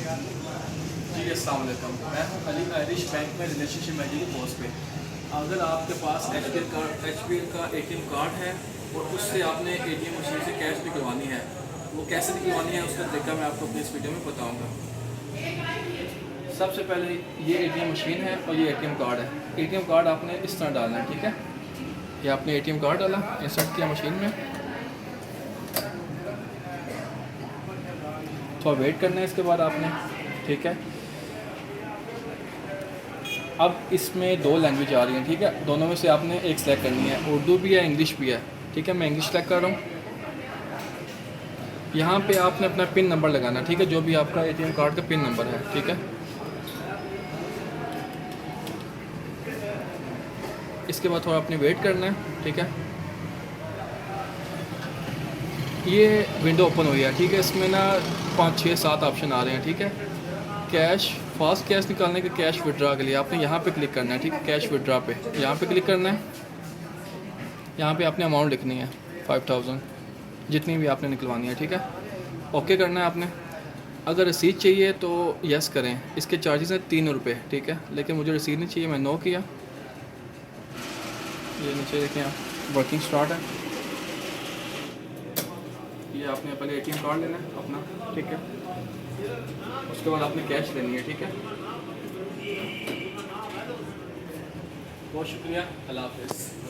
जी अस्सलाम वालेकुम, मैं हूँ अली आयरिश बैंक में रिलेशनशिप मैनेजर की पोस्ट पे। अगर आपके पास एच का ATM कार्ड है और उससे आपने ATM मशीन से कैश निकलवानी है, वो कैसे निकलवानी है उसका तरीका मैं आपको अपनी इस वीडियो में बताऊँगा। सबसे पहले ये ATM मशीन है और ये ATM कार्ड है। ATM कार्ड आपने इस तरह डालना है, ठीक है। ये आपने ATM कार्ड डाला, इंसर्ट किया मशीन में, थोड़ा वेट करना है इसके बाद आपने, ठीक है। अब इसमें दो लैंग्वेज आ रही हैं, ठीक है। दोनों में से आपने एक सेलेक्ट करनी है, उर्दू भी है इंग्लिश भी है, ठीक है। मैं इंग्लिश सेलेक्ट कर रहा हूँ। यहाँ पे आपने अपना पिन नंबर लगाना, ठीक है, जो भी आपका ATM कार्ड का पिन नंबर है, ठीक है। इसके बाद थोड़ा आपने वेट करना है, ठीक है। ये विंडो ओपन हुई है, ठीक है। इसमें ना 5 6 7 ऑप्शन आ रहे हैं, ठीक है। कैश, फास्ट कैश निकालने के, कैश विड्रा के लिए आपने यहाँ पे क्लिक करना है, ठीक है। कैश विड्रा पे यहाँ पे क्लिक करना है। यहाँ पे आपने अमाउंट लिखनी है 5000, जितनी भी आपने निकलवानी है, ठीक है। ओके करना है आपने। अगर रसीद चाहिए तो यस करें। इसके चार्जेस हैं 3 रुपये, ठीक है, लेकिन मुझे रसीद नहीं चाहिए, मैं नो किया। ये नीचे देखें आप, वर्किंग स्टार्ट है। ये आपने पहले ATM कार्ड लेना है अपना, ठीक है। उसके बाद आपने कैश लेनी है, ठीक है। बहुत शुक्रिया, अल्लाह हाफ़िज़।